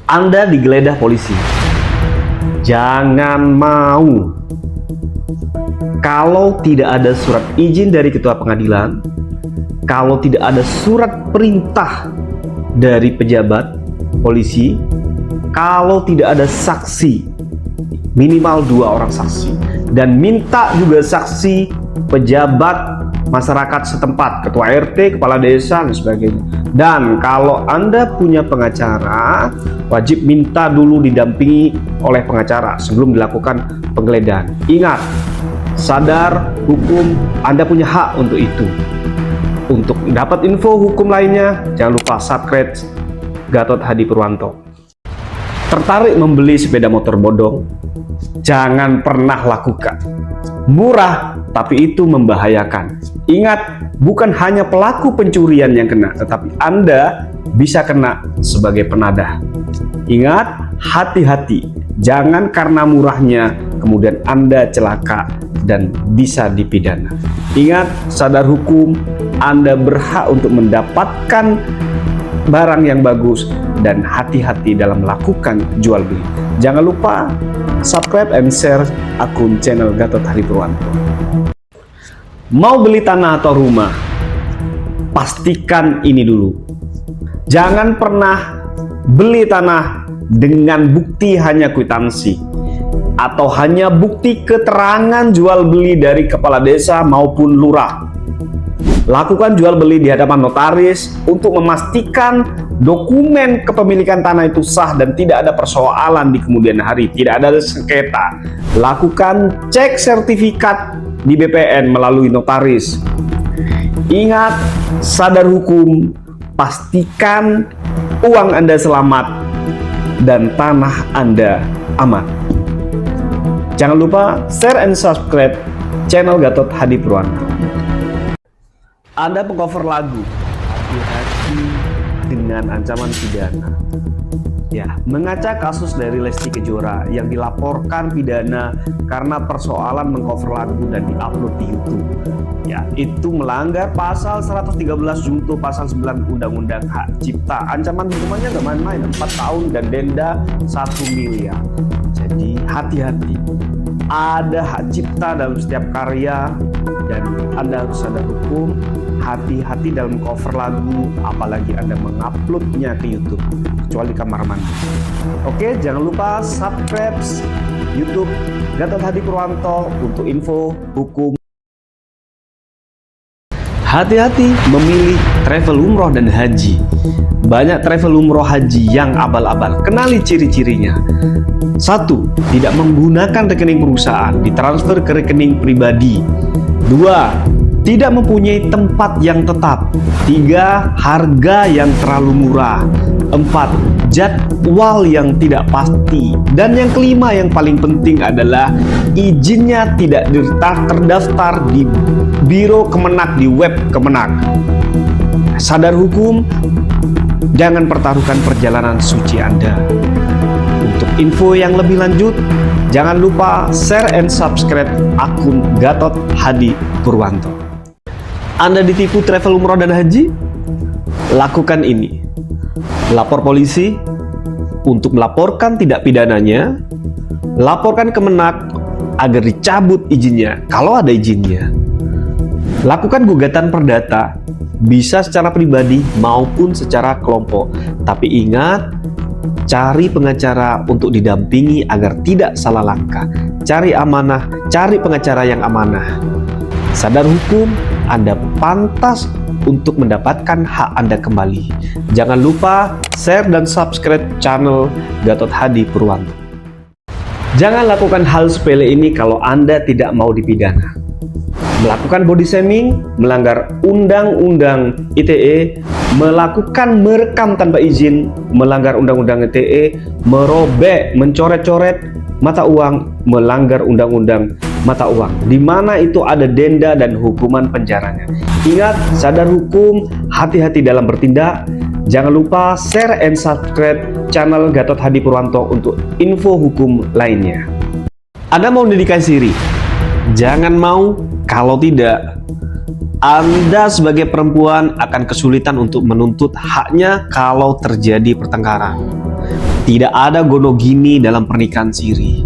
Anda digeledah polisi. Jangan mau. Kalau tidak ada surat izin dari ketua pengadilan, kalau tidak ada surat perintah dari pejabat polisi, kalau tidak ada saksi, minimal 2 orang saksi, dan minta juga saksi pejabat masyarakat setempat, ketua RT, kepala desa, dan sebagainya. Dan kalau Anda punya pengacara, wajib minta dulu didampingi oleh pengacara sebelum dilakukan penggeledahan. Ingat, sadar hukum, Anda punya hak untuk itu. Untuk dapat info hukum lainnya, jangan lupa subscribe Gatot Hadi Purwanto. Tertarik membeli sepeda motor bodong? Jangan pernah lakukan. Murah, tapi itu membahayakan. Ingat, bukan hanya pelaku pencurian yang kena, tetapi Anda bisa kena sebagai penadah. Ingat, hati-hati. Jangan karena murahnya kemudian Anda celaka dan bisa dipidana. Ingat, sadar hukum, Anda berhak untuk mendapatkan barang yang bagus, dan hati-hati dalam melakukan jual beli. Jangan lupa subscribe and share akun channel Gatot Hadi Purwanto. Mau beli tanah atau rumah? Pastikan ini dulu. Jangan pernah beli tanah dengan bukti hanya kwitansi atau hanya bukti keterangan jual beli dari kepala desa maupun lurah. Lakukan jual beli di hadapan notaris untuk memastikan dokumen kepemilikan tanah itu sah dan tidak ada persoalan di kemudian hari, tidak ada sengketa. Lakukan cek sertifikat di BPN melalui notaris. Ingat, sadar hukum, pastikan uang Anda selamat dan tanah Anda aman. Jangan lupa share and subscribe channel Gatot Hadi Purwanto. Anda pengcover lagu, hati-hati dengan ancaman pidana. Ya, mengaca kasus dari Lesti Kejora yang dilaporkan pidana karena persoalan mengcover lagu dan diupload di YouTube. Ya, itu melanggar pasal 113 junto pasal 9 Undang-Undang Hak Cipta. Ancaman hukumannya nggak main-main, 4 tahun dan denda 1 miliar. Jadi hati-hati. Ada hak cipta dalam setiap karya dan Anda harus sadar hukum. Hati-hati dalam cover lagu, apalagi Anda menguploadnya ke YouTube, kecuali kamar mandi. Oke, jangan lupa subscribe YouTube Gatot Hadi Purwanto untuk info hukum. Hati-hati memilih travel umroh dan haji. Banyak travel umroh haji yang abal-abal. Kenali ciri-cirinya. 1. Tidak menggunakan rekening perusahaan, ditransfer ke rekening pribadi. 2. Tidak mempunyai tempat yang tetap. 3. Harga yang terlalu murah. 4. Jadwal yang tidak pasti. Dan yang kelima yang paling penting adalah izinnya tidak terdaftar di Biro Kemenak, di web Kemenak. Sadar hukum, jangan pertaruhkan perjalanan suci Anda. Untuk info yang lebih lanjut, jangan lupa share and subscribe akun Gatot Hadi Purwanto. Anda ditipu travel umroh dan haji? Lakukan ini. Lapor polisi untuk melaporkan tindak pidananya. Laporkan Kemenak agar dicabut izinnya kalau ada izinnya. Lakukan gugatan perdata, bisa secara pribadi maupun secara kelompok. Tapi ingat, cari pengacara untuk didampingi agar tidak salah langkah. Cari amanah, cari pengacara yang amanah. Sadar hukum, Anda pantas untuk mendapatkan hak Anda kembali. Jangan lupa share dan subscribe channel Gatot Hadi Purwanto. Jangan lakukan hal sepele ini kalau Anda tidak mau dipidana. Melakukan body shaming, melanggar Undang-Undang ITE, melakukan merekam tanpa izin, melanggar Undang-Undang ITE, merobek, mencoret-coret mata uang, melanggar Undang-Undang mata uang, di mana itu ada denda dan hukuman penjaranya. Ingat, sadar hukum, hati-hati dalam bertindak. Jangan lupa share and subscribe channel Gatot Hadi Purwanto untuk info hukum lainnya. Anda mau dedikasi diri? Jangan mau. Kalau tidak, Anda sebagai perempuan akan kesulitan untuk menuntut haknya kalau terjadi pertengkaran. Tidak ada gonogini dalam pernikahan siri.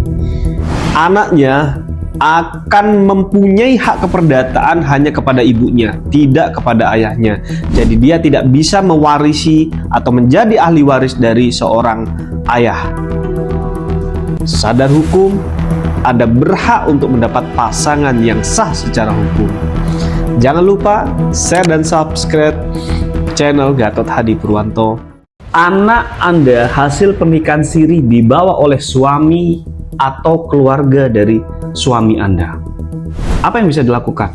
Anaknya akan mempunyai hak keperdataan hanya kepada ibunya, tidak kepada ayahnya. Jadi dia tidak bisa mewarisi atau menjadi ahli waris dari seorang ayah. Sadar hukum, Anda berhak untuk mendapat pasangan yang sah secara hukum. Jangan lupa share dan subscribe channel Gatot Hadi Purwanto. Anak Anda hasil pernikahan siri dibawa oleh suami atau keluarga dari suami Anda. Apa yang bisa dilakukan?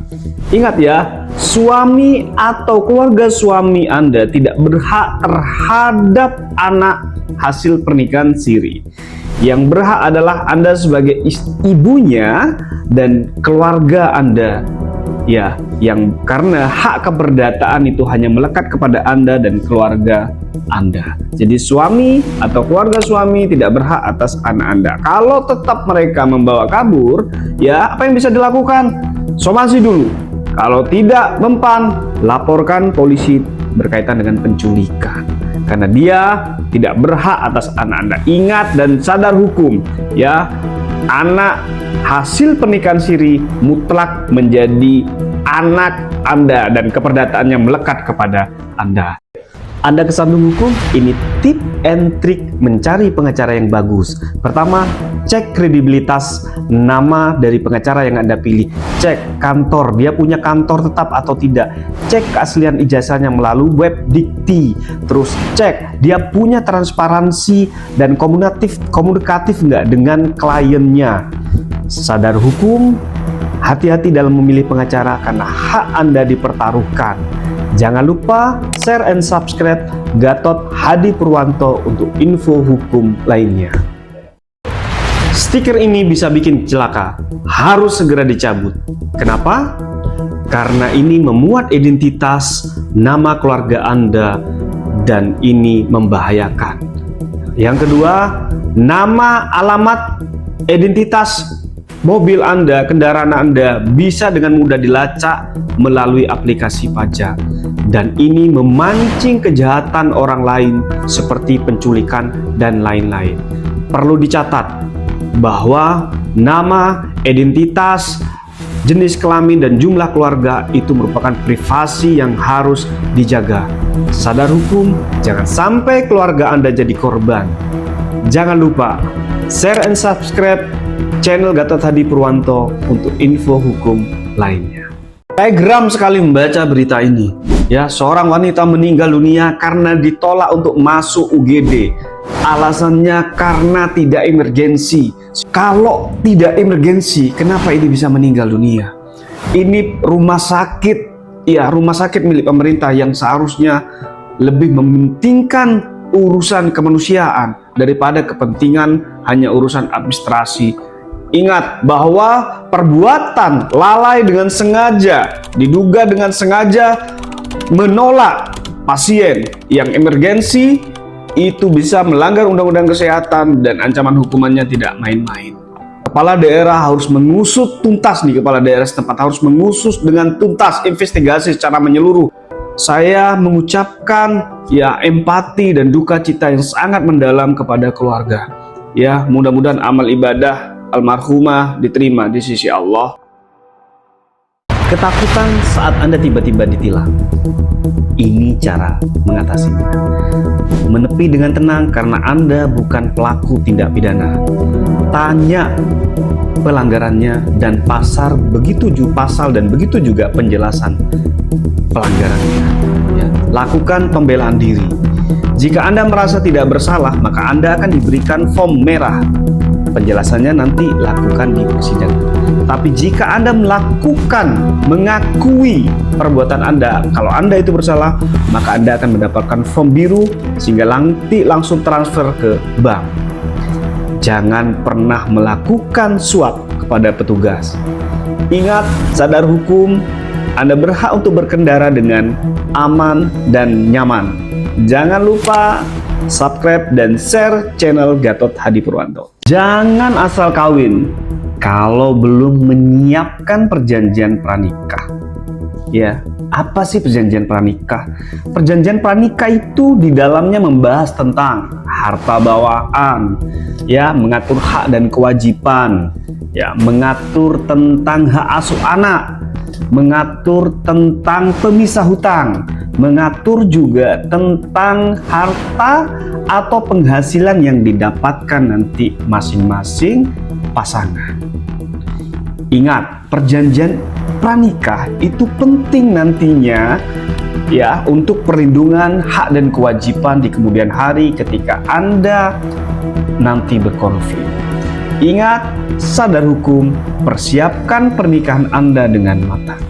Ingat ya, suami atau keluarga suami Anda tidak berhak terhadap anak hasil pernikahan siri. Yang berhak adalah Anda sebagai ibunya dan keluarga Anda. Ya, yang karena hak keperdataan itu hanya melekat kepada Anda dan keluarga Anda. Jadi suami atau keluarga suami tidak berhak atas anak Anda. Kalau tetap mereka membawa kabur, ya apa yang bisa dilakukan? Somasi dulu. Kalau tidak mempan, laporkan polisi berkaitan dengan penculikan. Karena dia tidak berhak atas anak Anda. Ingat dan sadar hukum, ya. Anak hasil pernikahan siri mutlak menjadi anak Anda dan keperdataannya melekat kepada Anda. Anda kesandung hukum, ini tip and trik mencari pengacara yang bagus. Pertama, cek kredibilitas nama dari pengacara yang Anda pilih. Cek kantor, dia punya kantor tetap atau tidak. Cek keaslian ijazahnya melalui web Dikti. Terus cek dia punya transparansi dan komunikatif nggak dengan kliennya. Sadar hukum, hati-hati dalam memilih pengacara karena hak Anda dipertaruhkan. Jangan lupa share and subscribe Gatot Hadi Purwanto untuk info hukum lainnya. Stiker ini bisa bikin celaka, harus segera dicabut. Kenapa? Karena ini memuat identitas nama keluarga Anda dan ini membahayakan. Yang kedua, nama, alamat, identitas mobil Anda, kendaraan Anda bisa dengan mudah dilacak melalui aplikasi pajak. Dan ini memancing kejahatan orang lain seperti penculikan dan lain-lain. Perlu dicatat bahwa nama, identitas, jenis kelamin, dan jumlah keluarga itu merupakan privasi yang harus dijaga. Sadar hukum, jangan sampai keluarga Anda jadi korban. Jangan lupa share and subscribe channel Gatot Hadi Purwanto untuk info hukum lainnya. Saya geram sekali membaca berita ini. Ya, seorang wanita meninggal dunia karena ditolak untuk masuk UGD. Alasannya karena tidak emergensi. Kalau tidak emergensi, kenapa ini bisa meninggal dunia? Ini rumah sakit, ya rumah sakit milik pemerintah yang seharusnya lebih mementingkan urusan kemanusiaan daripada kepentingan hanya urusan administrasi. Ingat bahwa perbuatan lalai dengan sengaja, diduga dengan sengaja menolak pasien yang emergensi itu bisa melanggar undang-undang kesehatan dan ancaman hukumannya tidak main-main. Kepala daerah harus mengusut tuntas nih, kepala daerah setempat harus mengusut dengan tuntas, investigasi secara menyeluruh. Saya mengucapkan ya empati dan duka cita yang sangat mendalam kepada keluarga. Ya, mudah-mudahan amal ibadah almarhumah diterima di sisi Allah. Ketakutan saat Anda tiba-tiba ditilang. Ini cara mengatasinya. Menepi dengan tenang karena Anda bukan pelaku tindak pidana. Tanya pelanggarannya dan pasal dan begitu juga penjelasan pelanggarannya. Ya. Lakukan pembelaan diri. Jika Anda merasa tidak bersalah, maka Anda akan diberikan form merah. Penjelasannya nanti lakukan di persidangan. Tapi jika Anda mengakui perbuatan Anda, kalau Anda itu bersalah, maka Anda akan mendapatkan form biru sehingga nanti langsung transfer ke bank. Jangan pernah melakukan suap kepada petugas. Ingat, sadar hukum, Anda berhak untuk berkendara dengan aman dan nyaman. Jangan lupa subscribe dan share channel Gatot Hadi Purwanto. Jangan asal kawin kalau belum menyiapkan perjanjian pranikah. Ya, apa sih perjanjian pranikah? Perjanjian pranikah itu di dalamnya membahas tentang harta bawaan, ya, mengatur hak dan kewajiban, ya, mengatur tentang hak asuh anak, mengatur tentang pemisah hutang, mengatur juga tentang harta atau penghasilan yang didapatkan nanti masing-masing pasangan. Ingat, perjanjian pranikah itu penting nantinya ya untuk perlindungan hak dan kewajiban di kemudian hari ketika Anda nanti berkonflik. Ingat, sadar hukum, persiapkan pernikahan Anda dengan matang.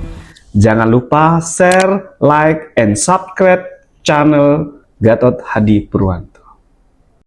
Jangan lupa share, like, and subscribe channel Gatot Hadi Purwanto.